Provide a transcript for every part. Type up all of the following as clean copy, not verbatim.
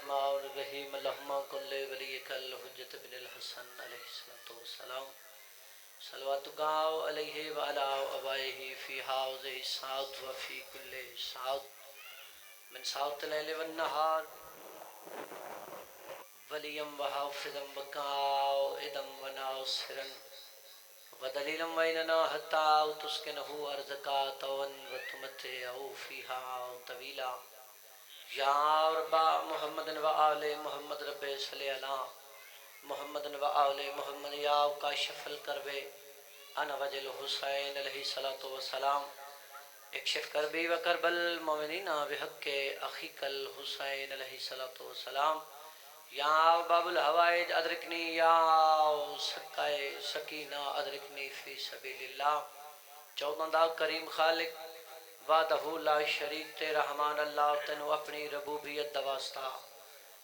الرحمن الرحیم اللہم کل ولیک الحجت بن الحسن علیہ السلام صلواتک علیہ وعلا آبائہ فی حاضہ الساعۃ وفی کل ساعۃ من ساعۃ اللیل والنہار ولیم وحافظا وقائدا وناصرا ودلیلا ویننا حتی تسکنہ ارضکا طوعا وتمتعہ فیہا طویلا یا رب محمد و آل محمد رب صلی علی محمد و آل محمد یا کاشف الکرب انا وجل حسین علیہ الصلوۃ والسلام اکشف کربی و کرب المؤمنین بحق اخیک الحسین علیہ الصلوۃ والسلام یا باب الحوائج ادرکنی یا سکائے سکینہ ادرکنی فی سبیل اللہ چودہ دا کریم خالق وحدہ لا شریک تے رحمان اللہ تینو اپنی ربوبیت دا واسطہ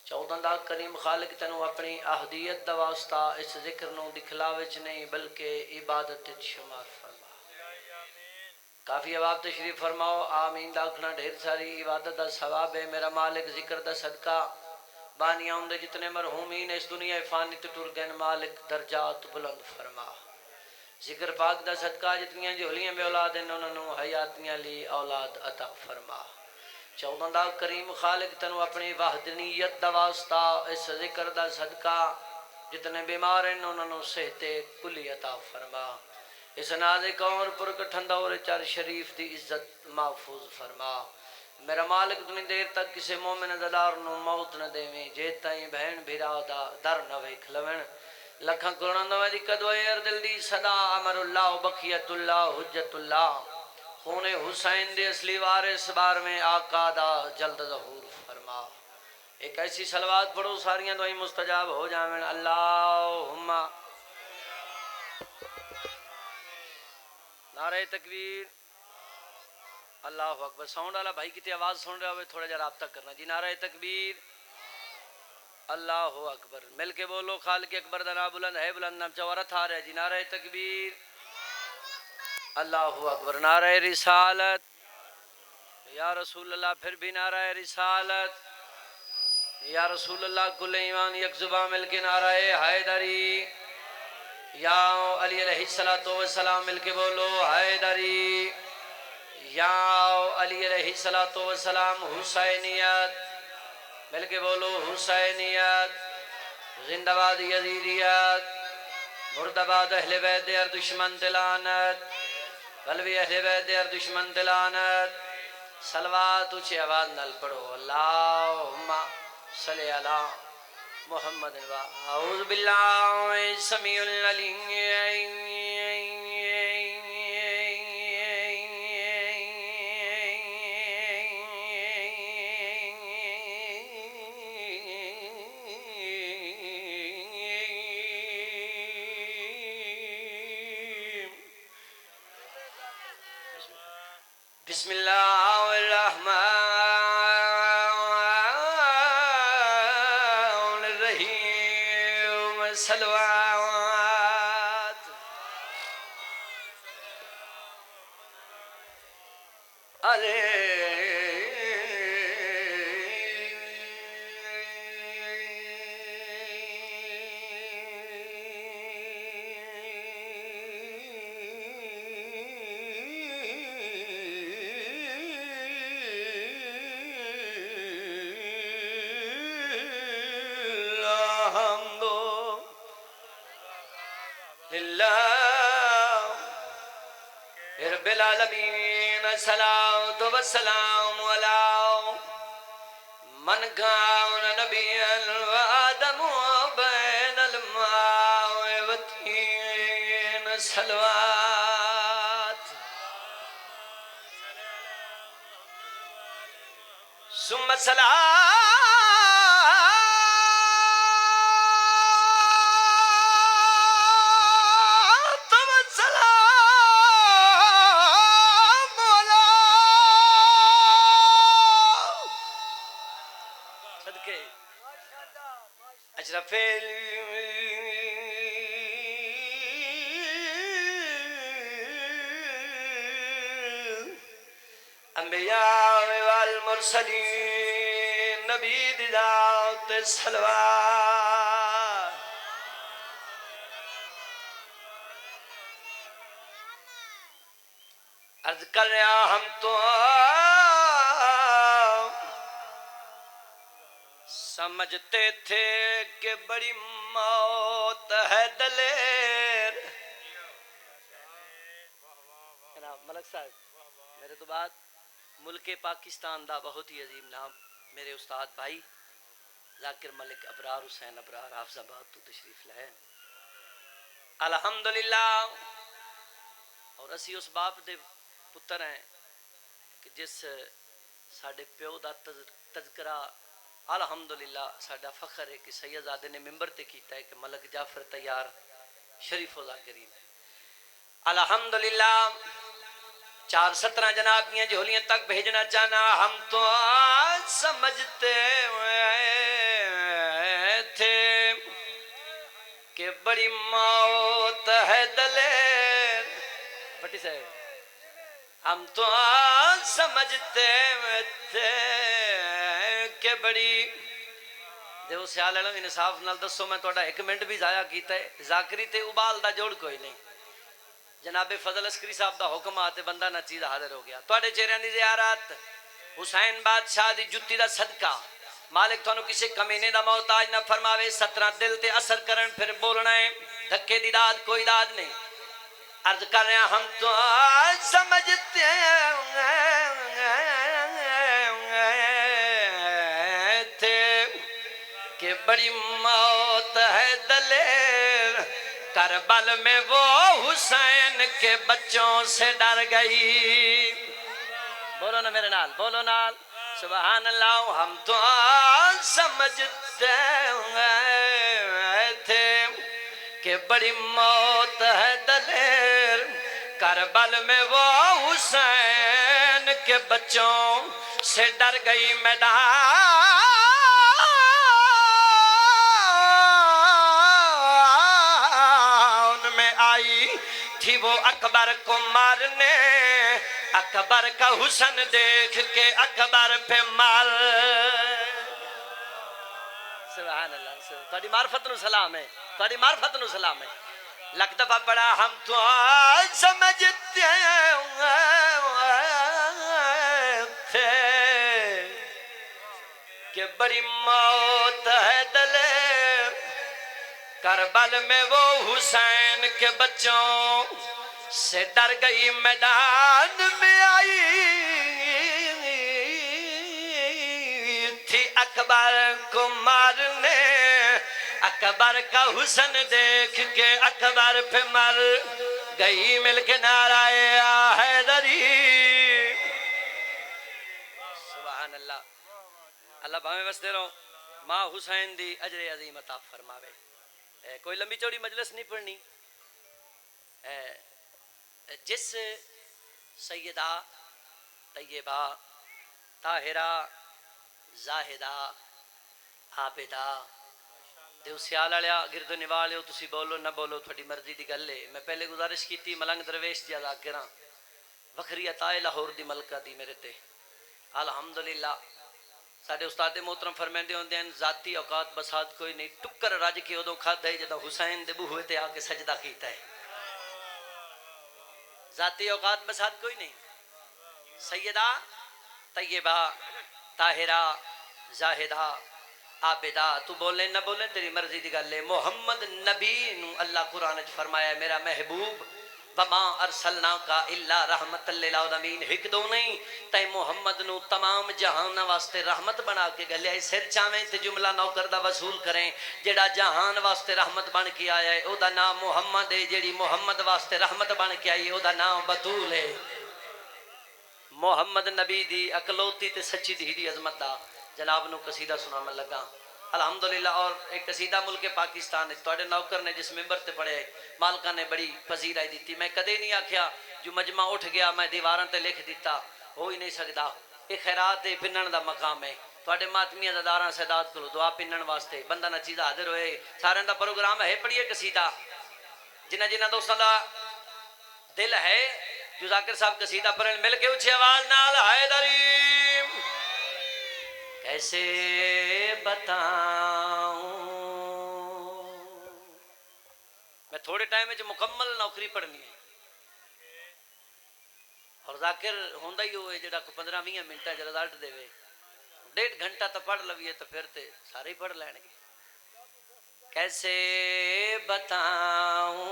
چودہ دا کریم خالق تینو اپنی اہدیت دا واسطہ اس ذکر نو دکھلاوچ نہیں بلکہ عبادت شمار فرما کافی عواب تشریف فرماؤ آمین داکھنا ڈھیر ساری عبادت دا ثواب ہے میرا مالک ذکر دا صدقہ بانی آمدے جتنے مرحومین اس دنیا فانی ٹر گئن مالک درجات بلند فرما ذکر پاک دا صدقہ جتنیاں جھولیاں بے اولاد ہیں انہوں حیاتیاں لی اولاد عطا فرما چودہ دا کریم خالق تنو اپنی وحدانیت دا واسطہ اس ذکر دا صدقہ جتنے بیمار ہیں انہوں صحت کلی عطا فرما اس نازک اور پرکٹھن دور چار شریف دی عزت محفوظ فرما میرا مالک دنی دیر تک کسی مومن زدار نو موت نہ دے میں جیتا ہی بہن بھیرا دا در نہ ویکھ لون لکھاں کرن دو دی قدوے ار دل دی صدا امر اللہ بقیت اللہ حجت اللہ خون حسین دے اصلی وارث بار میں آقا دا جلد ظہور فرما ایک ایسی صلوات پڑھو ساریاں دعائیں مستجاب ہو جائیں اللہم نعرہ تکبیر اللہ اکبر ساؤنڈ والا بھائی کتنی آواز سن رہا ہوئے تھوڑا جا رابطہ کرنا جی نعرہ تکبیر اللہ اکبر مل کے بولو خالق اکبر دا نام بلند ہے بلند نام چورت آ رہا ہے جی نعرہ تکبیر اللہ اکبر نعرہ رسالت یا رسول اللہ پھر بھی نعرہ رسالت یا رسول اللہ کل ایمان یک زبان مل کے نعرہ حیدری یا علی علیہ السلام مل کے بولو حیدری یا علی علیہ السلام حسینیت مل کے بولو حسینیت زندہ باد یزیدیت مردہ باد اہل بیت ار دشمن تلانت قلبی اہل بیت ار دشمن تلانت صلوات اچھے آواز نل پڑھو اللہم صلی علی محمد اعوذ باللہ السمیع العلیم بسم اللہ الرحمن الرحیم صلوات رب العالمین صلاۃ و سلام علی من کان نبیا و آدم بین الماء و الطین صلوات ثم صلاۃ اشرف الانبیاء والمرسلین نبی دی ذات صلوات عرض کر رہا ہم تو سمجھتے تھے کہ بڑی موت ہے دلیر جناب ملک صاحب میرے تو بعد ملک پاکستان دا بہت ہی عظیم نام میرے استاد بھائی ذاکر ملک ابرار حسین ابرار حافظ آباد تو تشریف لائے الحمدللہ اور اسی اس باپ دے پتر ہیں کہ جس ساڑھے پیو دا تذکرہ الحمدللہ ساڑھا فخر ہے کہ سید زادے نے ممبر تے کیتا ہے کہ ملک جعفر تیار شریف و ذاکرین الحمدللہ 417 جناب کی جھولیاں تک بھیجنا چاہنا ہم تو سمجھتے تھے کہ بڑی موت ہے دلیر بٹی صاحب ہم تو سمجھتے تھے کہ بڑی دیو سیال لڑو انصاف نال دسو میں توڑا 1 منٹ بھی ضائع کیتا ہے ذاکری تے ابال دا جوڑ کوئی نہیں جناب فضل عسکری صاحب دا حکم آتے بندہ نہ چیز حاضر ہو گیا توڑے چہریاں دی زیارت حسین بادشاہ دی جتی دا صدقہ مالک تھانو کسی کمینے دا محتاج نہ فرماوے 17 دل تے اثر کرن پھر بولنا ہے دھکے دی داد کوئی داد نہیں عرض کر رہے ہیں ہم تو سمجھتے تھے کہ بڑی موت ہے دلیر کربل میں وہ حسین کے بچوں سے ڈر گئی بولو نا میرے نال بولو نال سبحان اللہ ہم تو سمجھتے تھے کہ بڑی موت ہے دلیر کربل میں وہ حسین کے بچوں سے ڈر گئی میدان میں آئی تھی وہ اکبر کو مارنے اکبر کا حسن دیکھ کے اکبر پہ مار سبحان اللہ تاری معرفت نو سلام ہے تاری معرفت نو سلام ہے لک دفعہ پڑا ہم تو سمجھتے تھے کہ بڑی موت ہے دلیر کربل میں وہ حسین کے بچوں سے ڈر گئی میدان میں آئی تھی اکبر کو مارنے اکبر کا حسن دیکھ کے اکبر پہ مر گئی مل کے نعرہ حیدری سبحان اللہ اللہ بھامے بس دے رہا ہوں ماں حسین دی اجر عظیم عطا فرماوے کوئی لمبی چوڑی مجلس نہیں پڑھنی جس سیدہ طیبہ طاہرہ زاہدہ عابدہ دیو سیال آلیا گرد نوال ہو تسی بولو نہ بولو تھوڑی مرضی دی گل ہے میں پہلے گزارش کی تھی ملنگ درویش دی ادا کراں وکھری عطا لاہور دی ملکہ دی میرے تے الحمدللہ ساڑھے استاد محترم فرمیندے ہوندے ہیں ذاتی اوقات بسات کوئی نہیں ٹکر راج کے ادوں کھاد ہے جدہ حسین دے بوہے تے آ کے سجدہ کیتا ہے ذاتی اوقات بسات کوئی نہیں سیدہ طیبہ طاہرہ زاہدہ عابدہ تو بولے نہ بولے تیری مرضی دی گل ہے محمد نبی نو اللہ قرآن فرمایا میرا محبوب وما ارسلنا کا الا رحمت للعالمین ایک دو نہیں تے محمد نو تمام جہان واسطے رحمت بنا کے گلیا سر چاویں تے جملہ نوکر دا وصول کریں جیڑا جہان واسطے رحمت بن کے آیا ہے او دا نام محمد ہے جیڑی محمد واسطے رحمت بن کے آئی ہے او دا نام بطول ہے محمد نبی دی اکلوتی تے سچی دی عظمت دا جناب نو قصیدہ سنانا لگا الحمدللہ اور ایک قصیدہ ملک پاکستان توڑے نوکر نے جس ممبر تے پڑھے مالکہ نے بڑی پذیرائی دیتی میں کدے نہیں آکھیا جو مجمع اٹھ گیا میں دیواراں تے لکھ دیتا ہو ہی نہیں سکدا یہ خیرات پنن دا مقام ہے توڑے ماتمیہ داداراں سیدات کرو دعا پنن واسطے بندہ نہ چیز حاضر ہوئے سارے دا پروگرام ہے پڑھیے قصیدہ جنہ جنہ دوستاں دا دل ہے جو ذاکر صاحب قصیدہ پڑھن مل کے اچھی آواز نال حیدری کیسے بتاؤں. میں تھوڑے ٹائم میں مکمل نوکری پڑھنی ہے اور ذاکر ہوندا ہی ہوئے جڑا کو 15-20 منٹاں چ رزلٹ دے 1.5 گھنٹہ تو پڑھ لویے تو پھر تے سارے ہی پڑھ لین گے. کیسے بتاؤں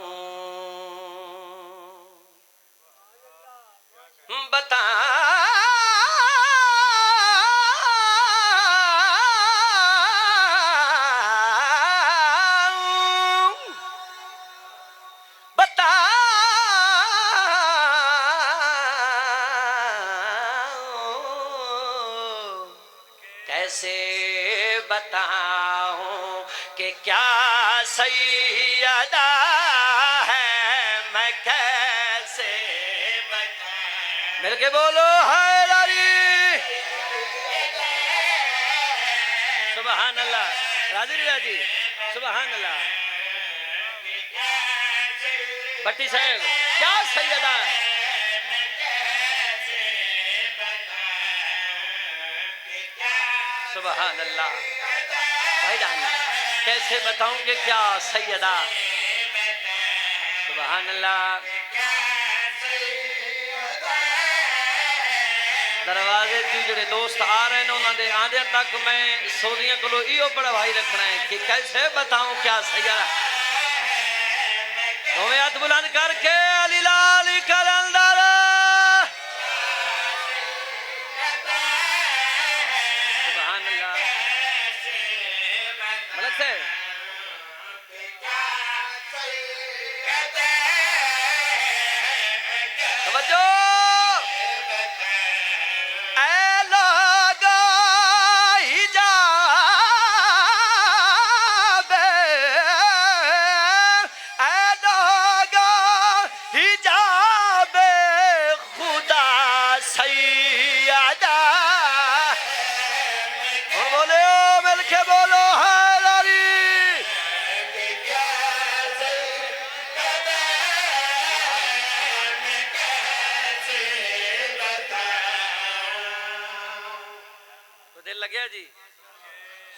کیسے بتاؤں کہ کیا سیدہ ہے میں کیسے بتاؤں. مل کے بولو حیدری. سبحان اللہ. راضی رضا جی سبحان اللہ. بٹی صاحب کیا سیدہ ہے. سبحان اللہ. بھائی جان کیسے بتاؤں کہ کیا سیدہ. سبحان اللہ. دروازے تی جڑے دوست آ رہے ہیں انہوں نے آدھے تک میں سودیاں کلو ایو پڑھوائی رکھنا ہے کہ کیسے بتاؤں کیا سیدہ. دونوں ہاتھ بلند کر کے علی لالی کلندر. سبحان اللہ. ملک سے توجہ. اے لوگو حجاب اے لوگو حجاب خدا سیدہ. بولے مل کے بولو حیدری. تو دل لگیا جی.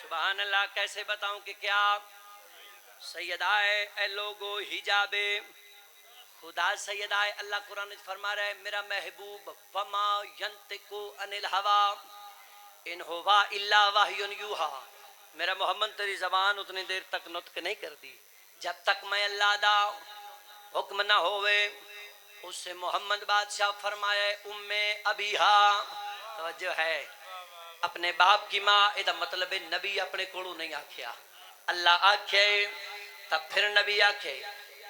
سبحان اللہ. کیسے بتاؤں کہ کیا سیدہ ہے. اے لوگو حجاب خدا سیدہ ہے. اللہ قرآن فرما رہا ہے میرا محبوب وما ینطق عن الہوا ان ہوا الا وحی یوحا. میرا محمد تیری زبان اتنی دیر تک نطق نہیں کرتی جب تک میں اللہ دا حکم نہ ہوئے. اس سے محمد بادشاہ فرمایا ام ابیہا. توجہ ہے. اپنے باپ کی ماں یہ مطلب ہے نبی اپنے کولو نہیں آکھیا. اللہ آکھے تب پھر نبی آکھے.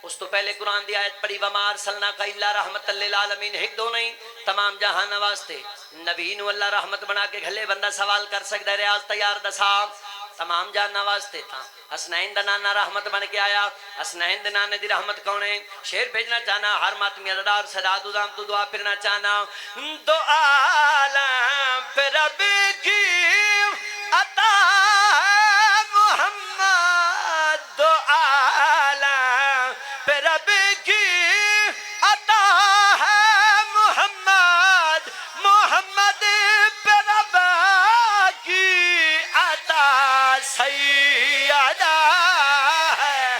اس تو پہلے قرآن دی آیت پڑھی وما ارسلناک الا رحمت للعالمین. ایک دو نہیں تمام جہان واسطے نبی نو اللہ رحمت بنا کے گھلے. بندہ سوال کر سکتا ہے ریاض تیار دسا تمام جہان واسطے تھا. حسنین دا نانا رحمت بن کے آیا. حسنین دے نانے دی رحمت کون ہے. شیر بھیجنا چاہنا ہر ماتمی عددار صداد ادام تو دعا پھرنا چاہنا. دو عالم پہ رب کی عطا محمد. دو عالم پہ رب کی عطا ہے محمد. محمد پہ رب کی عطا سیدہ ہے.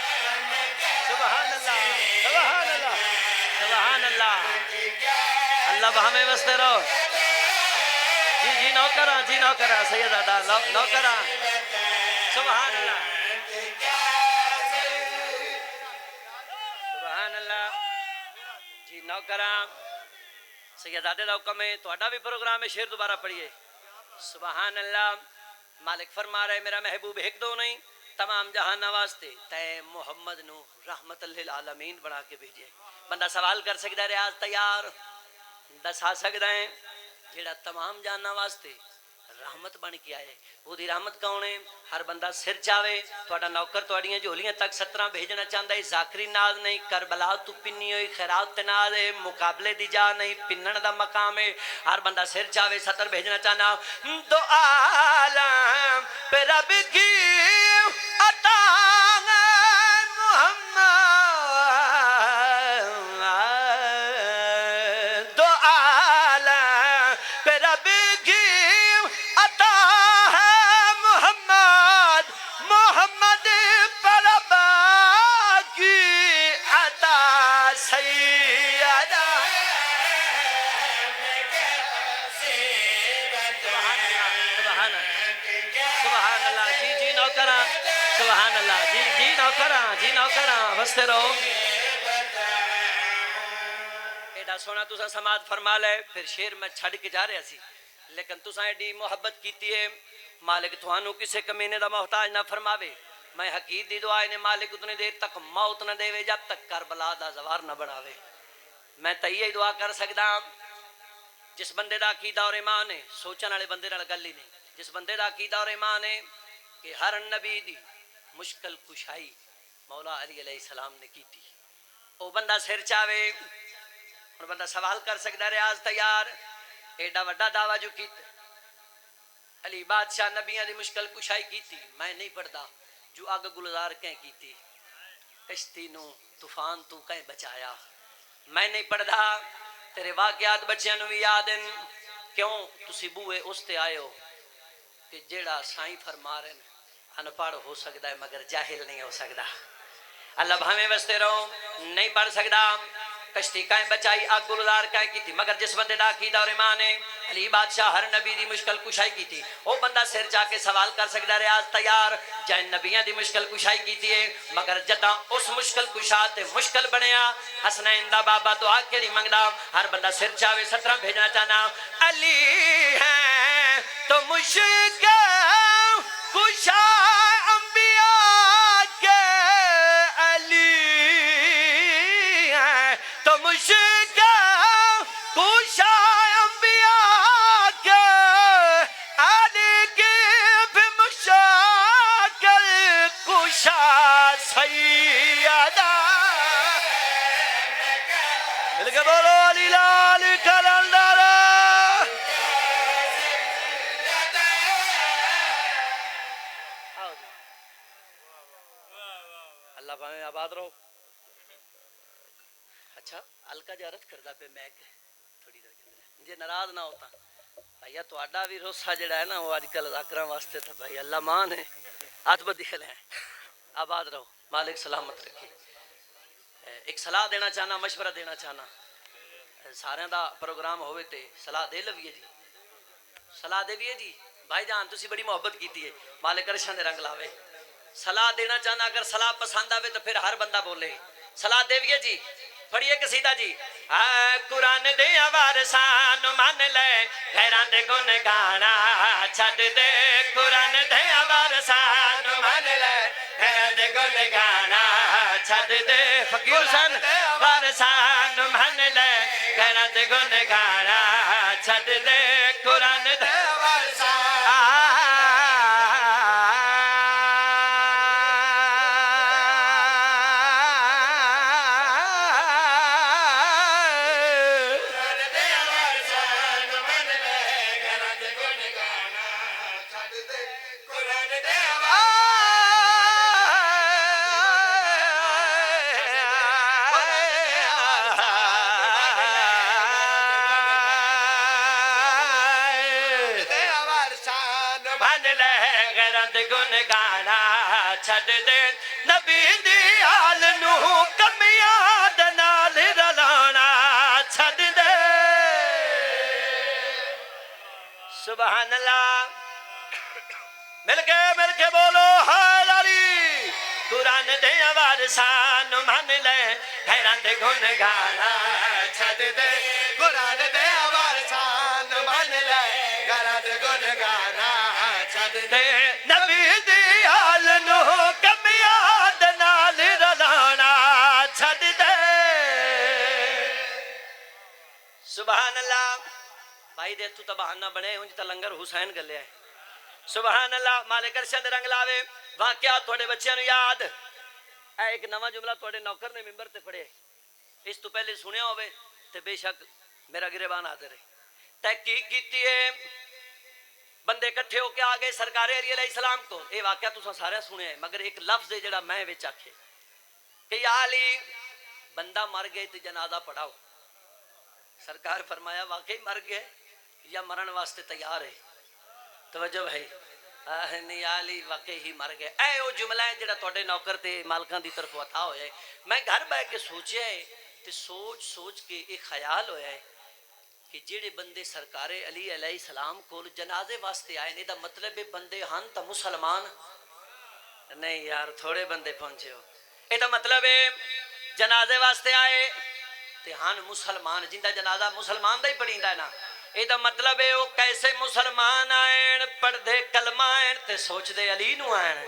سبحان اللہ. سبحان اللہ. سبحان اللہ. اللہ بہمیں بستے رہو. جی جی نوکرہ جی نوکرہ سیدہ دا نوکرہ. سبحان اللہ. سبحان اللہ. جی نوکرہ سیدادے دا حکم ہے. تو بھی پروگرام ہے. شیر دوبارہ پڑھیے. سبحان اللہ. مالک فرما رہے میرا محبوب ایک دو نہیں تمام جہان واسطے تے محمد نو رحمت للعالمین بنا کے بھیجے. بندہ سوال کر سکتا ہے ریاض تیار دسا سکتا ہے جیڑا تمام جہان واسطے رحمت بن کے آئے. وہ دی رحمت کون ہے. ہر بندہ سر چاہے تھوڑا نوکر تھوڑیاں جھولیاں تک 17 بھیجنا چاہتا ہے. ذاکری ناز نہیں کربلا تو پنی ہوئی خیرات ناز ہے. مقابلے دی جا نہیں پنن دا مقام ہے. ہر بندہ سر چاہے 17 بھیجنا چاہنا. دو عالم پہ رب کی عطا محمد. دو عالم پہ رب کی عطا نوکراں سبحان اللہ جی جی نوکراں وستے رہو ایڈا سونا تسا سماعت فرما لے پھر شیر میں چھڑ کے جا رہا سی لیکن تسا ایڈی محبت کیتی ہے مالک تھانوں کسے کمینے دا محتاج نہ فرماوے میں حقیق دی دعا نے مالک اتنی دیر تک موت نہ دے جب تک کربلا دا زوار نہ بناوے میں تیہی دعا کر سکدا جس بندے دا عقیدہ اور ایمان ہے سوچن والے بندے نال گل ہی نہیں جس بندے دا عقیدہ اور ایمان ہے کہ ہر نبی دی مشکل کشائی مولا علی علیہ السلام نے کی تھی او بندہ سر چاوے اور بندہ سوال کر سکتا ہے ریاض تیار ایڈا وڈا دعویٰ جو کیتا علی بادشاہ نبیاں دی مشکل کشائی کی تھی میں نہیں پڑھدا جو آگ گلزار کہیں کی تھی کشتی نو طوفان تو کہیں بچایا میں نہیں پڑھدا تیرے واقعات بچیاں نو بھی یاد ہیں کیوں تسی بوئے اس تے آئے ہو کہ جیڑا سائیں فرما رہے ان پڑھ ہو سکتا ہے مگر جاہل نہیں ہو سکتا اللہ بھامیں وستے رہو نہیں پڑھ سکتا کشتی کائیں بچائی آگ گلزار کائیں کی تھی مگر جس بندے دا عقیدہ اور ایمان ہے علی بادشاہ ہر نبی دی مشکل کشائی کی تھی وہ بندہ سر جا کے سوال کر سکتا ریاض تیار جائیں نبیاں دی مشکل کشائی کی تھی مگر جدہ اس مشکل کشا تے مشکل بنیا حسنین دا بابا دعا کے لیے منگدا ہر بندہ سر چاوے 17 بھیجنا چاہنا علی ہے تو مشکل کشا انبیاء کے علی ہے تو مشکل کشا انبیاء کے علی کی بھی مشکل کشا سیدہ مل کے بولو علی لال کلندر اللہ پاہمیں آباد رہو اچھا ہلکا جارت کردہ پہ میں تھوڑی دیر کے مجھے ناراض نہ ہوتا بھائیہ تو آڈا بھی روسا جڑا ہے نا وہ آج کل ذاکرہ واسطے تھا بھائی اللہ مان ہے ہاتھ بدی کھلے ہیں آباد رہو مالک سلامت رکھے ایک صلاح دینا چاہنا مشورہ دینا چاہنا سارے دا پروگرام ہوئے تے صلاح دے لویے جی صلاح دے لیے جی بھائی جان تسی بڑی محبت کیتی ہے مالک عرشاں دے رنگ لاوے صلاح دینا چاہنا اگر صلاح پسند آوے تو پھر ہر بندہ بولے صلاح دے لیے جی پڑھیے قصیدہ جی قرآن دے وارثان مان لے غیران دے گن گانا چھڈ دے قرآن دے وارثان مان لے غیران دے گن گانا چھڈ دے فقیر سن وارثان مان لے غیران دے گن گانا چھڈ دے قرآن دے گن گانا چھڈ دے نبی دی آل نو کمیاں دے نال رلانا چھڈ دے سبحان اللہ مل کے بولو حال علی قرآن دے وارثان مان لے حیران دے گن گانا چھڈ دے قرآن دے وارثان مان لے حیران دے گن گانا چھڈ دے نبی دی آل نو کمیاں دے نال رلانا چھڈ دے سبحان اللہ بھائی دے تو بہانہ بنے ہوں جتا لنگر حسین گلے ہے سبحان اللہ مالک عرشاں دے رنگ لاوے واقعات تھوڑے بچیاں نو یاد اے ایک نواں جملہ تھوڑے نوکر نے ممبر تے پڑھے اس تو پہلے سنیا ہوئے تے بے شک میرا گریبان حاضر ہے تحقیق کیتی ہے بندے کٹھے ہو کے آگے سرکار علی علیہ السلام کو اے واقعہ تو سارے سنے ہیں مگر ایک لفظ ہے جڑا میں وچ آکھے کہ یا علی بندہ مر گئے تے جنازہ پڑھاؤ سرکار فرمایا واقعی مر گئے یا مرن واسطے تیار ہے توجہ بھائی نہیں علی واقعی ہی مر گئے اے او جملہ ہے جڑا تواڈے نوکر تے مالکاں دی طرف عطا ہویا ہے میں گھر بیٹھ کے سوچیا ہے تے سوچ کے ایک خیال ہویا ہے کہ جڑے بندے سرکار علی علیہ السلام کو جنازے واسطے آئے نے دا مطلب ہے بندے ہن تا مسلمان نہیں یار تھوڑے بندے پہنچے ہو. یہ تو مطلب ہے جنازے واسطے آئے تے ہن مسلمان جندا جنازہ مسلمان دا ہی پڑھیندا ہے نا. یہ دا مطلب ہے وہ کیسے مسلمان آئین پڑھ دے کلمہ آئین تے سوچ دے علی نو آئین.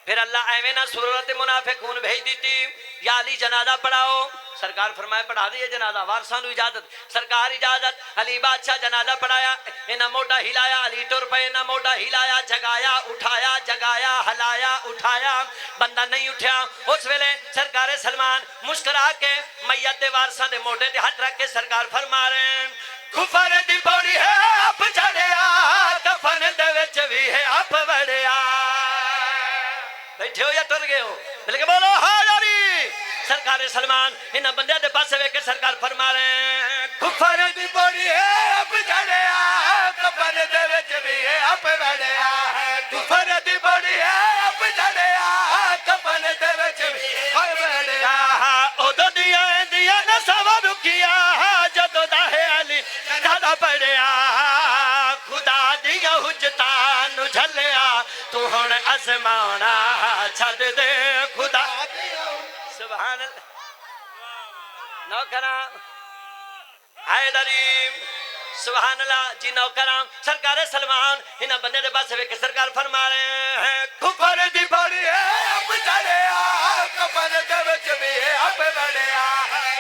پھر اللہ ایویں نہ صورت منافقون بھیج دیتی یا علی جنازہ پڑھاؤ. سرکار فرمائے پڑھا دیے جنازہ. وارثاں نو اجازت. سرکار اجازت. علی بادشاہ جنازہ پڑھایا. انہاں موڈا ہلایا. علی ٹر پے. انہاں موڈا ہلایا جگایا اٹھایا جگایا ہلایا اٹھایا. بندہ نہیں اٹھیا. اس ویلے سرکار سلمان مسکرا کے میت دے وارثاں دے موڈے تے ہاتھ رکھ کے سرکار فرما رہے ہیں کفر دی پوڑی ہے آپ چڑھیا کفن دے وچ وی ہے آپ وڑیا. بیٹھے ہو یا ٹر گئے ہو؟ بلکہ بولو ہاں یاری. سرکار سلمان انہاں بندے دے پاسے ویکھ کے سرکار فرما رہے ہیں کفر دی پوڑی ہے اب چڑھیا کفن دے وچ بھی ہے اب وڑیا. کفر دی پوڑی ہے اب چڑھیا کفن دے وچ بھی ہے وڑیا. اودوں دیا نہ سوا رکیا جدوں دا ہے علی زیادہ پڑھیا. خدا دیا حجتاں نو جھلیا تو ہن ازمانا چھڈ دے خدا. سبحان اللہ. نوکراں حیدری سبحان اللہ جی. نوکراں سرکار سلمان انہاں بندے دے پاسے ویکھ کے سرکار فرما رہے ہیں کفر دی پوڑی ہے اب چڑھیا کفن دے وچ بھی ہے اب وڑیا.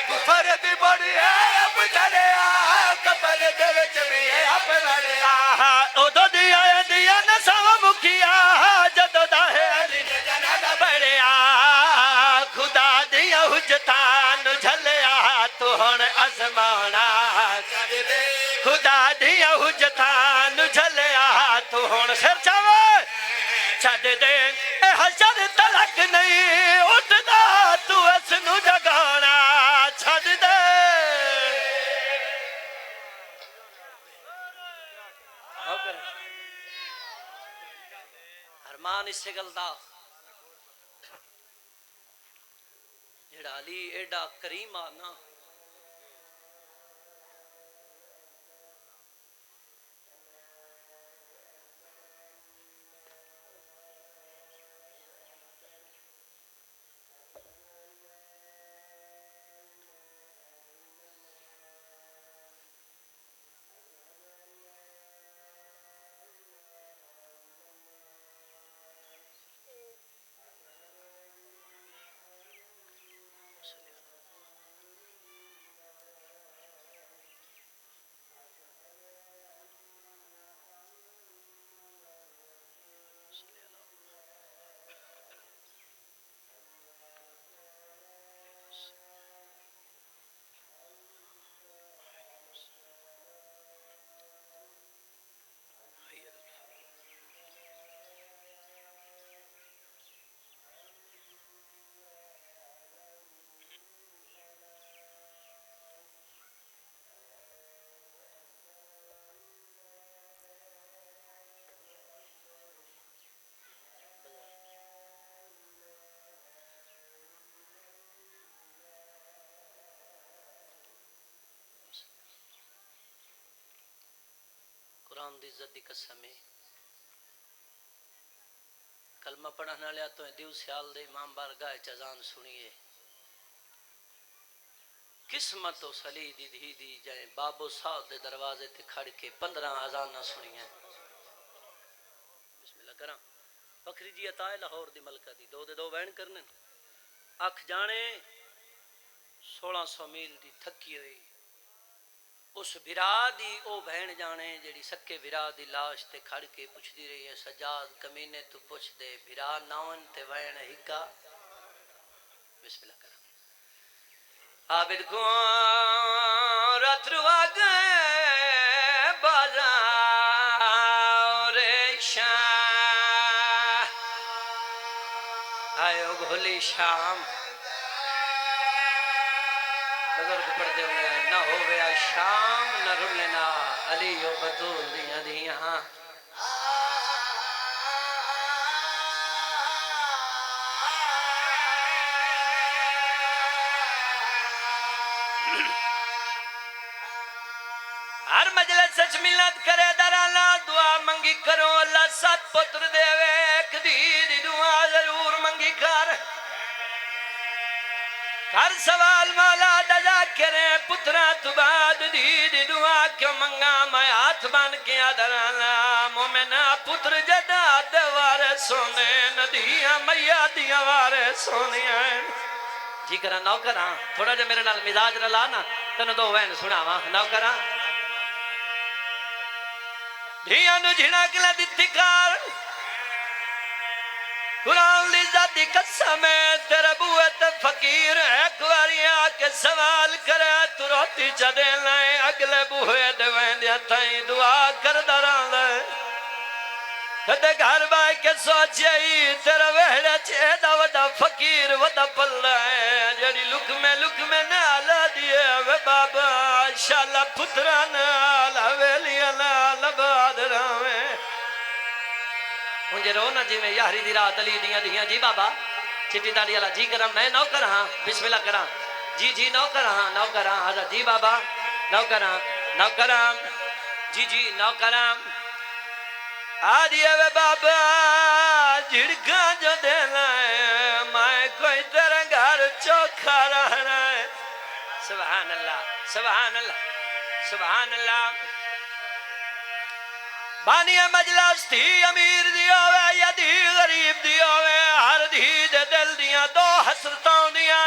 کفر دی پوڑی ہے اب چڑھیا کفن دے وچ بھی ہے اب وڑیا. اودوں دیا نہ سوا مکھیا جدوں دا ہے علی جنازہ پڑھیا. خدا دیا حجتاں نو جھلیا تو ہن ازمانا چھڈ دے. خدا دیا حجتاں نو جھلیا تو ہن سر چاوے چھڈ دے. اے حشر تلک نہیں اٹھدا تو اس نو جگانا چھڈ دے. ارمان اس سے گلدا جڑا علی ایڈا کریم آنا قرآن دی عزت دی قسم ہے. کلمہ پڑھن والے تو دیو سیال دے امام بارگاہ چ اذان سنیے قسمت و سلی دی دھی دی جائے بابو صاحب دے دروازے تے کھڑ کے 15 اذاناں سنیاں. بسم اللہ کراں. فخری جی عطا ہے لاہور دی ملکہ دی دو دے دو وین کرنے اکھ جانے 1600 میل دی تھکی ہوئی اس بھرا دی او بہن جانے جڑی سکے بھرا دی لاش تے کھڑ کے پوچھ دی رہی ہے سجاد کمینے تو پوچھ دے بھرا ناون تے وین ہکا. بسم اللہ کرام. عابد کو رات روا گئے بازار شاہ آئے گھولی شام بزرگ پڑھتے ہوئے نہ ہویا شام نہ رلنا علی و بطول دیاں دیاں. ہر مجلس سچ ملت کرے درانا دعا منگی کرو اللہ سات پتر دے ایک دی دعا ہر سوال مولا دجا کرے پترا تو بعد دی دی دعا کیوں منگا میں ہاتھ بان کیا درانا مومنہ پتر جدا دوارے سونے ندیاں میاں دیاں وارے سونیاں جی کرا نوکراں تھوڑا جا میرے نال مزاج رلانا تنو دو وین سنا ماں نوکراں دھیاں نو جھڑا کلا دیتی کار قرآن لی ذاتی قسم ہے تیرے بوت فقیر ایک واری آکے سوال کرے تو روٹی چڑے لائیں اگلے بوئے دوین دیا تائیں دعا کر دران لائیں کدے گھر بائی کے سوچے تیرے ویڑے چیدہ وڈا فقیر وڈا پل رہے جڑی لک میں نالا دیے وے بابا شالا پترا نالا ویلیا نالا بادراویں مجھے رونا جی میں یاری دی رات علی دیاں دیاں جی بابا چٹی داڑی اللہ جی کرم میں نو کرہاں بسم اللہ کرہاں جی نو کرہاں حضرت جی بابا نو کرہاں جی نو کرہاں آدھیے وے بابا جھڑکا جو دینا ہے میں کوئی تیرے گھر چوکھا رہنا ہے سبحان اللہ سبحان اللہ سبحان اللہ بانی مجلس تھی امیر دیو وے یا دی غریب دیو وے ہر دی دے دل دیاں دو حسرتوں دیاں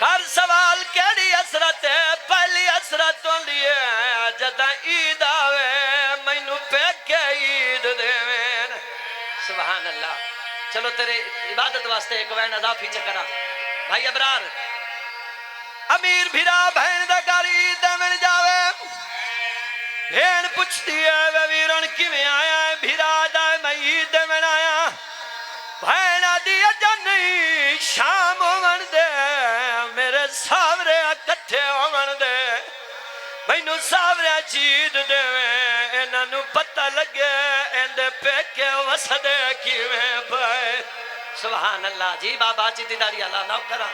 کر سوال کیڑی حسرت ہے پہلی حسرتوں لیے جدہ عید آوے مینو پیکے عید دیوین سبحان اللہ چلو تیرے عبادت واسطے ایک وین اضافی چکرہ بھائی ابرار امیر بھیرا بہن دا گاری عید دیوین جاوے بھین پچھ دیئے وے ویرن کی میں آیا ہے بھیرا دائے میں عید دیوین آیا بھین دیئے جنہی شام ہومن دے میرے ساورے اکٹھے ہومن دے مینو ساورے چید دے انہاں نو پتہ لگے اندے پیکے وسدے کی میں بھائی سبحان اللہ جی بابا چیتی داری اللہ نو کرا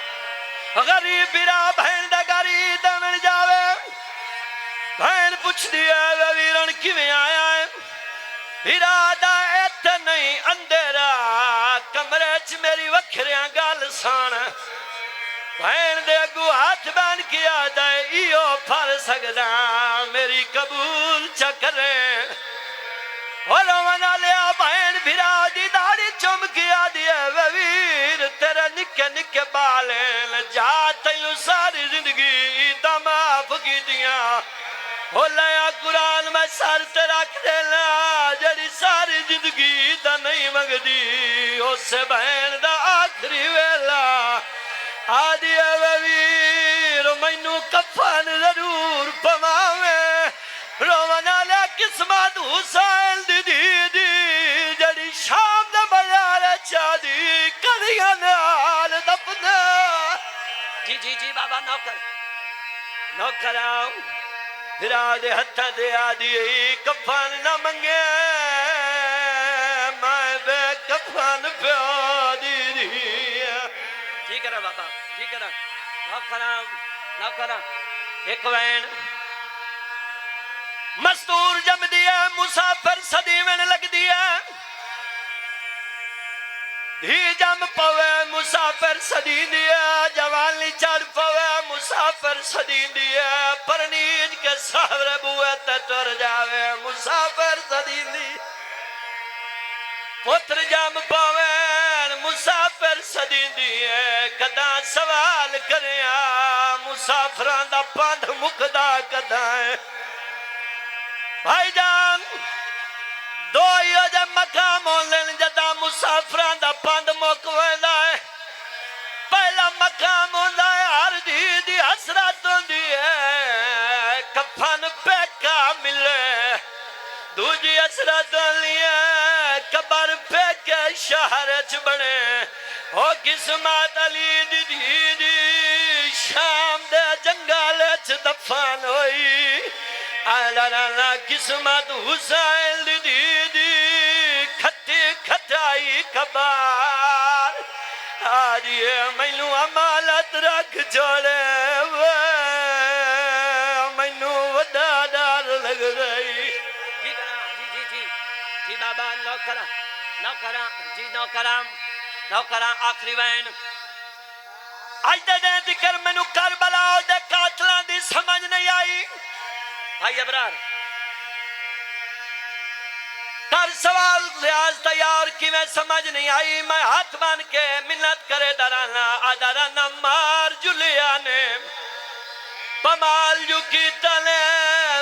غریب بیرا بہن دا گاری دمن جاوے بہن پوچھ دیا ویرن کی میں آیا ہے بیرا دا ایت نہیں اندرا کمرے چ میری وکھریاں گال سان بہن دے گو ہاتھ بان کیا دائے ایو پھر سکدا میری قبول چکریں اور منا لیا بہن بھیرا دی داڑی چم کیا دیا ویر تیرے نکے نکے بالیں جا تیلو ساری زندگی دا معاف کی دیا ہو لیا قرآن میں سر تے رکھ دینا جڑی ساری زندگی دا نہیں مگ دی اس سے بہن دا آخری ویلا آدھی ویر مینو کفن ضرور پماویں رونا لیا قسمت حسین دی جڑی شام دا بازار چا دی کڑیاں نال دپنا جی بابا نوکر آؤں بھرا دے ہتھا دے آدھی کفن نہ منگے میں بے کفن پیو دی جی کرا بابا جی کرا نوکر ایک وین مستور جم دیا مسافر صدی میں لگ دیا دھی جم پوے مسافر صدی دیا جوانی چڑھ پوے مسافر صدی دیا پرنیج کے ساورے بوئے تر جاوے مسافر صدی دی پتر جم پوے مسافر صدی دیا کدا سوال کریا مسافران دا پاندھ مکدا کدائیں بھائی جان دو ہی جب مقام ہولن جدا مسافران دا پاند موکوے دائے پہلا مقام ہوندائے ہر دی حسرت ہوندی ہے کفن پیکا ملے دوجی حسرت ہوندی ہے قبر پیکے شہرچ بنے ہو قسمت علی دی شام دے جنگالچ دفان ہوئی آلہ قسمت حسین دی کھتی کھتائی کبار آدھیے مینو امالت رکھ جوڑے مینو وڈا ڈار لگ رہی جی بابا نوکران آخری وین اج دے دن تکر مینوں کربلا دے قاتلاں دی سمجھ نہیں آئی. بھائی ابرار کر سوال ریاض تیار کی میں سمجھ نہیں آئی. میں ہاتھ بان کے منت کرے درانا آدرانا مار جلیا نے پمال جو کی تلے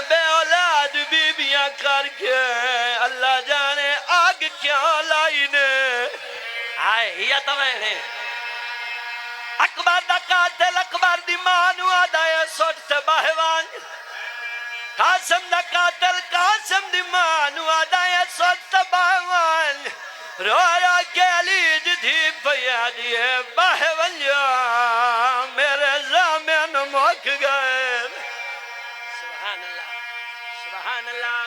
بے اولاد بیبیاں کر کے اللہ جانے آگ کیا لائی نے. آئے یہ تو میں نے اکبر دا قاتل اکبر دی مانو آدھائے سوٹ سے باہوان. قاسم دا قاتل قاسم دی مانو آدھائے سوٹ سے باہوان. رو رو کے علی جدھی پیا دیئے باہوان جا میرے زامن موک گئے. سبحان اللہ سبحان اللہ.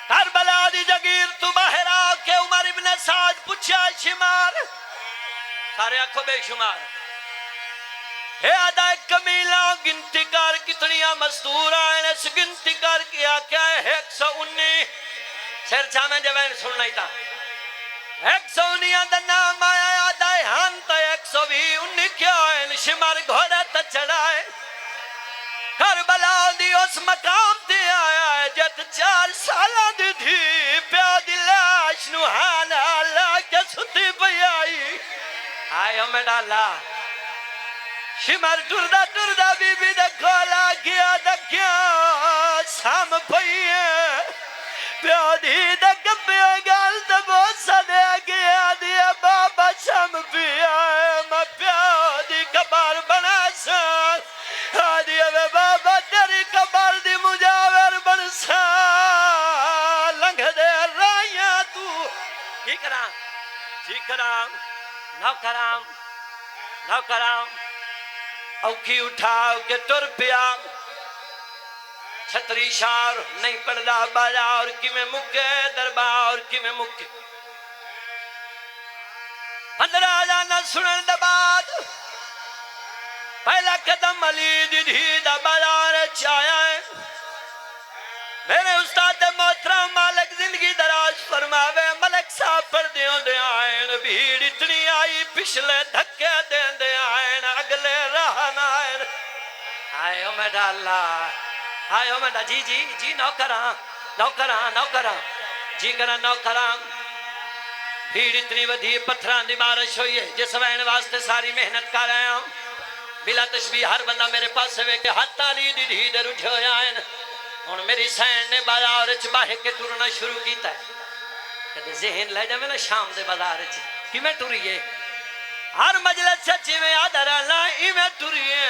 کربلا دی جگیر تو باہر آ کے عمر ابن سعد پچھا شمار سارے آنکھوں بے شمار ہے آدھا کمیلہ گنتی کار کتنیاں مستور آئین اس گنتی کار کیا کیا ہے 119 سیر چاہ میں جوین سن نہیں تھا 119 آدھا نام آیا آدھا ہاں تا 120 کیا ہے شمار گھوڑا تا چڑھائے. کربلا دی اس مقام تے آیا ہے جت 4 سالہ دی تھی پیا دی لاش نوحانا اللہ کے ستی پہ آئی. آئے ہمیں ڈالا شمر ٹردہ بی بی دے کھولا کیا دکھیا سام پھئیے پیادی دے کپیا گال تے بوسا دے گیا دیا بابا شام پیا میں پیادی کبار بنا سان آدھی اوے بابا تیری کبار دی مجاور بن سان لنگ دے رائیاں تو جی کرام نو کرام اوکھی اٹھاؤ کے ٹر پیا چھتری شار نہیں پڑھدا بالا اور کی میں مکے دربار اور کی میں مکے 15 جانا سنن دباد پہلا قدم علی دی دا بازار چایا ہے. میرے استاد محترم مالک زندگی دراز فرماوے ملک صاحب پر دیوں دے آئین بھیڑ اتنی آئی پچھلے دھکے دین دے آئین اگلے رہنا آئین. آئے میں ڈالا آئے میں ڈالا جی نوکران جی کران نوکران. بھیڑ اتنی ودھی پتھران دی بارش ہوئی ہے جس وین واسطے ساری محنت کر رہے ہیں بلا تشبیہ ہر بندہ میرے پاس ہوئے کہ ہاتھ تالی دی دی در اٹھے ہوئے آئین. اور میری سین نے بازار چ باہر کے ٹرنا شروع کیتا ہے. کہتے ذہن لے جائے نا شام دے بازار چ کی میں ٹریے ہر مجلس چی میں آدھر لائی میں ٹریے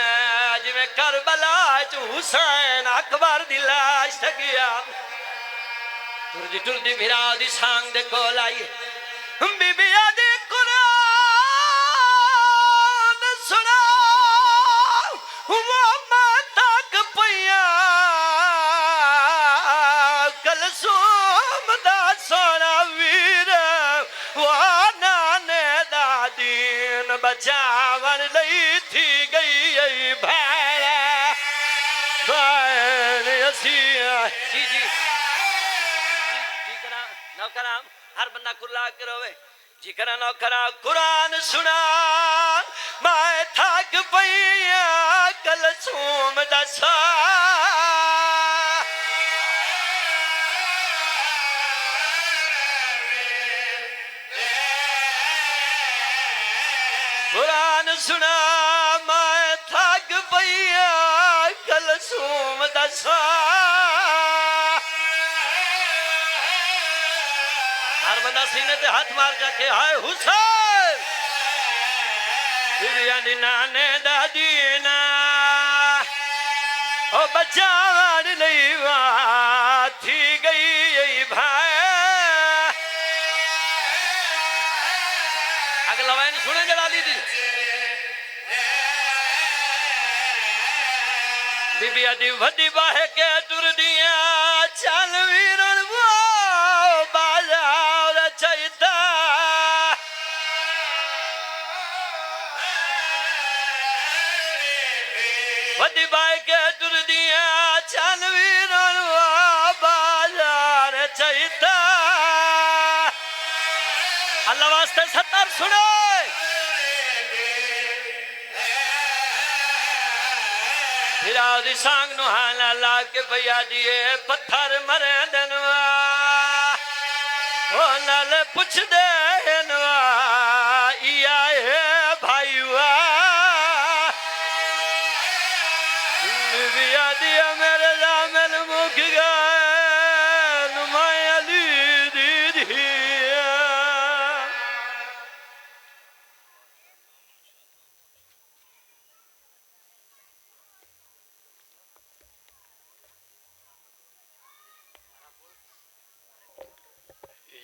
جی میں کربلا چ حسین اکبر دی لاش تھگیا. ٹر دی بھرا دی سانگ دے کو لائی بی بی آدھی قرآن سنا وہ میں تک پیا کلثوم دا سونا ویر وانا دا دین بچاون لئی تھی گئی ای بھیڑا بھین یسیہ جی کرام ہر بندہ کرلا کے روے جی کرا نو کرا قرآن سنا میں تھک پیا کلثوم دا سا قرآن سنا میں تھک پیا کلثوم دا سا. ہر بندہ سینے تے ہاتھ مار جا کے ہائے حسین بیبیانی نانے دا دینا او بچاوان لئی وات تھی گئی ای بھائی. اگلا وین سنے جلالی دی بیبی آدھی ودی باہے کے ٹر دیا چل ویرن وہ بازار چاہتا ودی باہے کے ٹر دیا چل ویرن وہ بازار چاہتا. اللہ واسطے ستر سنے راز سانگ نو حالا لا کے بھیا جیے پتھر مرے دنوا او نال پوچھ دے نوا ایا ہے بھائیوا بیا دیا میرے زامن مک گئے نمائیں علی دی دیا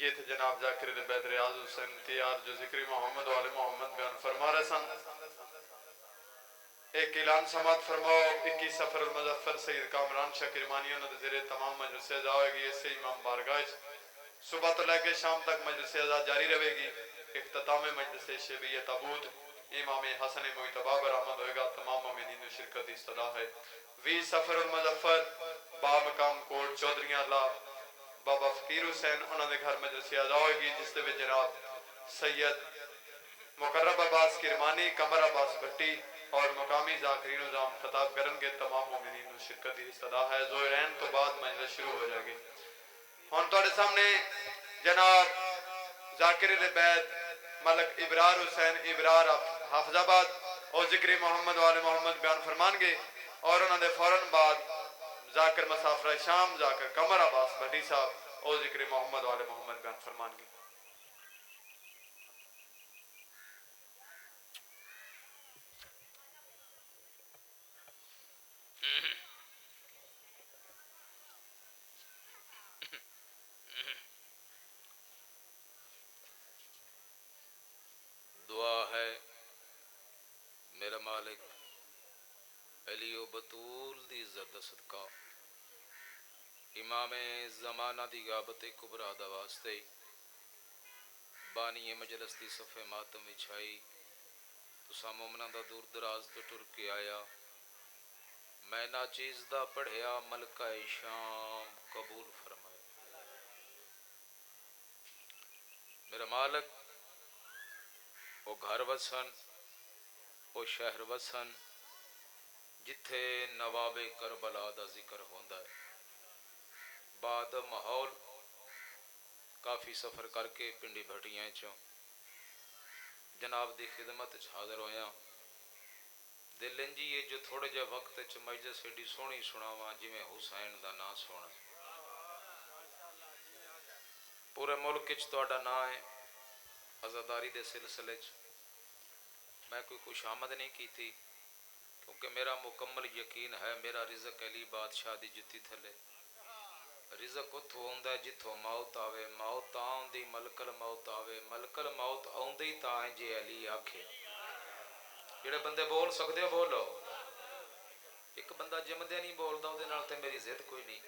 یہ تھے جناب ذاکر بیت ریاض حسین تیار جو ذکری محمد والے محمد بیان فرما رہے سن ایک اعلان سماعت فرماؤ 21 سفر المظفر سید کامران شاہ کرمانی انہوں نے زیر تمام مجلس اعزا ہوئے گی اس سے امام بارگاہ صبح تو لے کے شام تک مجلس اعزا جاری رہے گی اختتام مجلس شبیہ تابوت امام حسن مجتبی برآمد ہوئے گا تمام مومنین شرکت استدا ہے 20 سفر المظفر با مقام کوٹ چودھریاں اللہ بابا فقیر حسین انہوں نے گھر مجلس اعزا ہوئے گی جس دے جناب سید مقرب عباس کرمانی قمر عباس بھٹی اور مقامی ذاکرین نظام خطاب کرن کے تمام مومنین شرکت استدا ہے زہرین تو بعد مجلس شروع ہو جائے گی ہون توڑے سامنے جناب ذاکر بیت ملک ابرار حسین ابرار حافظ آباد اور ذکری محمد والے محمد بیان فرمان گے اور انہوں نے فوراً بعد ذاکر مسافر شام ذاکر قمر عباس بھٹی صاحب اور ذکری محمد والے محمد بیان فرمان گے دعا ہے میرا مالک علی و بطول دی عزت دا صدقہ امام زمانہ دی غابت کبرا دا واسطے بانی مجلس دی صفحے ماتم وچھائی تسا مومنہ دا دور دراز تو ٹر کے آیا میں ناچیز دا پڑھیا ملکہ شام قبول فرمائے میرا مالک وہ گھر وسن وہ شہر وسن جتھے نواب کربلا دا ذکر ہوندا ہے بعد ماحول کافی سفر کر کے پنڈی بھٹیاں چوں جناب دی خدمت حاضر ہویا دل انجی یہ جو تھوڑے جا وقت چ مجلس ایڈی سونی سناواں جویں حسین دا نا سونا پورے ملک وچ تہاڈا نا ہے عزاداری دے سلسلے چ میں کوئی خوش آمد نہیں کی تھی کیونکہ میرا مکمل یقین ہے میرا رزق علی بادشاہ دی جتی تھلے رزق اتھو ہوندا ہے جتھوں موت آوے موت آوندی ملک الموت آوے ملک الموت آوندی تاں جے علی آکھے جڑے بندے بول سکدے ہو بولو ایک بندہ جمدے نہیں بولدا اودے نال تے میری ضد کوئی نہیں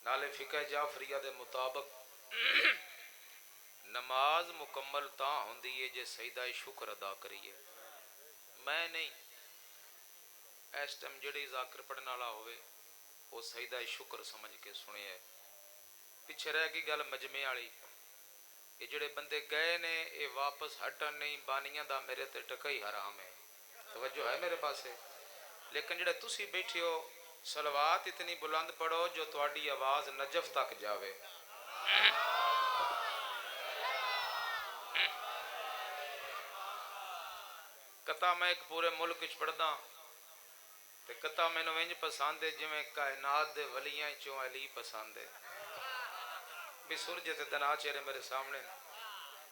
نالے فقہ جعفریہ دے مطابق نماز مکمل تاں ہوندی ہے جے سجدہ شکر ادا کریے میں نہیں اس ٹائم جڑی ذاکر پڑھن والا ہوئے وہ سجدہ شکر سمجھ کے سنے ہے پیچھے رہ گئی گل مجمع والی یہ جڑے بندے گئے نے یہ واپس ہٹن نہیں بانیاں دا میرے تے ٹکا ہی حرام ہے توجہ ہے میرے پاس ہے لیکن جڑے تسی بیٹھے ہو صلوات اتنی بلند پڑھو جو تواڈی آواز نجف تک جاوے کتا میں ایک پورے ملک وچ پڑھدا تے کتا مینوں انج پسند ہے جویں کائنات دے ولیاں چوں علی پسند ہے بھی سورج تے دنا چہرے میرے سامنے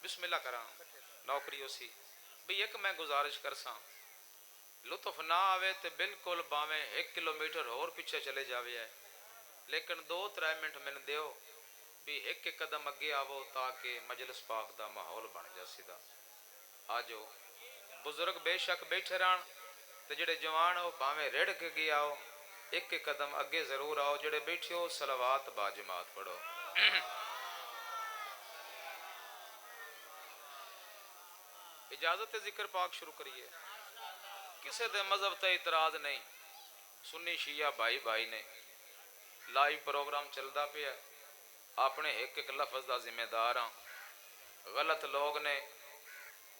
بسم اللہ کراں نوکری اسی بھی ایک میں گزارش کرساں لطف نہ آوے تے بالکل باویں 1 کلومیٹر اور پیچھے چلے جاوے ہے لیکن 2-3 منٹ مین دیو بھی ایک قدم اگے آوو تاکہ مجلس پاک دا ماحول بن جا سیدھا آجو بزرگ بے شک بیٹھے رہن تے جڑے جوان ہو باویں ریڑھ کے گیا ہو ایک قدم اگے ضرور آؤ جڑے بیٹھے ہو صلوات با جماعت پڑھو اجازت ذکر پاک شروع کریے کسے دے مذہب تے اعتراض نہیں سنی شیعہ بھائی بھائی نے لائیو پروگرام چلدا پیا اپنے ایک ایک لفظ دا ذمہ دار ہاں غلط لوگ نے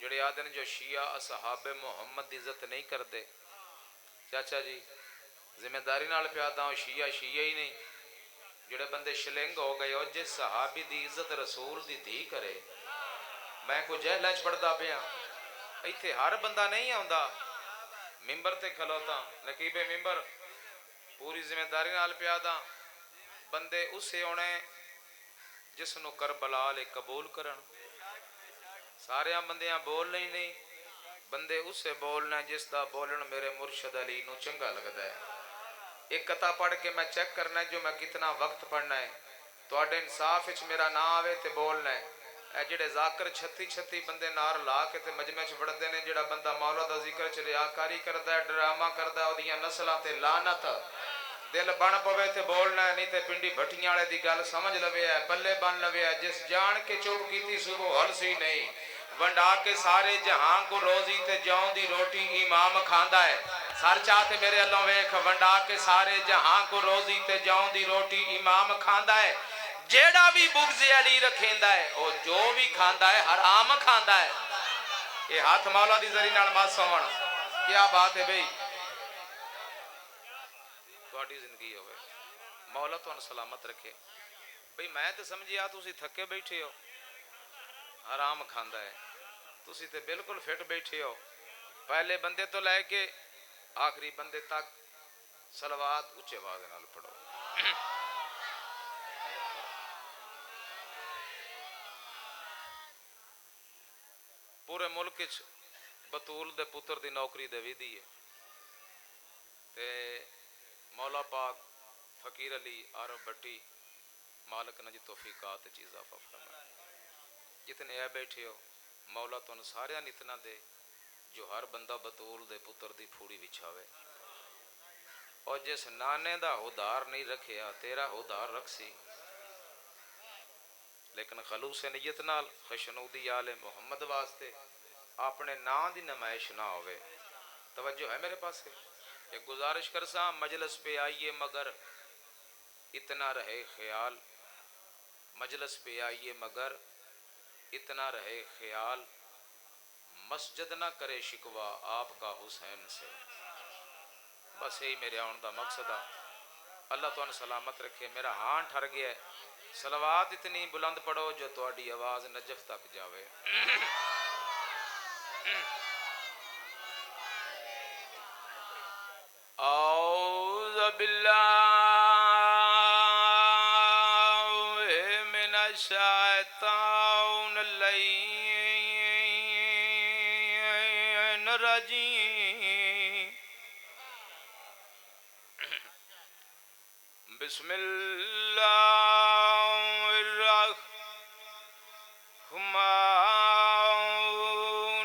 جڑے آدن جو شیعہ اصحاب محمد عزت نہیں کرتے چاچا جی ذمہ داری نال پیا دا شیعہ شیعہ ہی نہیں جڑے بندے شلنگ ہو گئے ہو جس صحابی دی عزت رسول دی دھی کرے میں کو جہلاں چ پڑھدا پیا ایتھے ہر بندہ نہیں آوندا ممبر تے کھلوتا نقیب ممبر پوری ذمہ داری نال پیا دا بندے اسے ہونے جس نو کربلا لے قبول کرن سارے بندیاں بول نہیں بندے اسے بولنا جس دا بولن میرے مرشد علی نو چنگا لگدا ہے ایک قطع پڑھ کے میں چیک کرنا ہے جو میں کتنا وقت پڑھنا ہے تواڈے انصاف وچ میرا نام آوے تے بولنا ہے اے جڑے ذاکر 36 بندے نار لا کے تے مجمع چ وڑدے نے جڑا بندہ مولا دا ذکر چ ریاکاری کردا ہے ڈرامہ کردا ہے اودیاں نسلاں تے لعنت دل بن پوے تے بولنا ہے نہیں تے پنڈی بھٹیاں والے دی گل سمجھ لوے ہے پلے بن لوے ہے جس جان کے چپ کیتی صبح ہل سی نہیں ونڈا کے سارے جہاں کو روزی تے جاؤں دی روٹی امام کھاندا ہے سر چاہتے میرے اللہ ویکھ ونڈا کے سارے جہاں کو روزی تے جاؤں دی روٹی امام کھاندا ہے جیڑا بھی بغض علی رکھیندا ہے او جو بھی کھاندا ہے حرام کھاندا ہے یہ ہاتھ مولا دی ذری نال مات سون کیا بات ہے بھئی تواڈی زندگی ہوئے مولا تانوں سلامت رکھے بھئی میں تے سمجھیا تسی تھکے بیٹھے ہو حرام کھاندا ہے تسی تے بالکل فٹ بیٹھے ہو پہلے بندے تو لے کے آخری بندے تک صلوات اچھے آواز نال پڑھو پورے ملک وچ بطول دے پتر دی نوکری دے ویدی ہے تے مولا پاک فقیر علی عارف بٹی مالک نجی توفیقات چیزا فرمائے جتنے اے بیٹھے ہو مولا تن سارے اتنا دے جو ہر بندہ بطول دے پتر دی پھوڑی وچھاوے اور جس نانے دا ہدار نہیں رکھیا تیرا ہدار رکھ سی لیکن خلوص نیت نال خشنودی آل محمد واسطے اپنے نام دی نمائش نہ ہوئے توجہ ہے میرے پاس ہے ایک گزارش کرساں مجلس پہ آئیے مگر اتنا رہے خیال مجلس پہ آئیے مگر اتنا رہے خیال مسجد نہ کرے شکوہ آپ کا حسین سے بس یہی میرے آن دا مقصد ہے اللہ تو ان سلامت رکھے میرا ہاں ٹھر گیا ہے صلوات اتنی بلند پڑھو جو تواڈی آواز نجف تک جاوے اعوذ باللہ من الشیطان اللعین الرجیم بسم اللہ الرحمن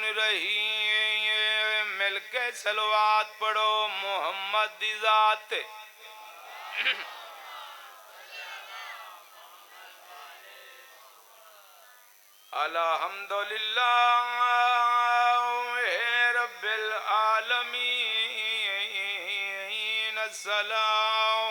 الرحیم مل کے صلوات پڑھو محمد دی ذات الحمدللہ رب العالمین السلام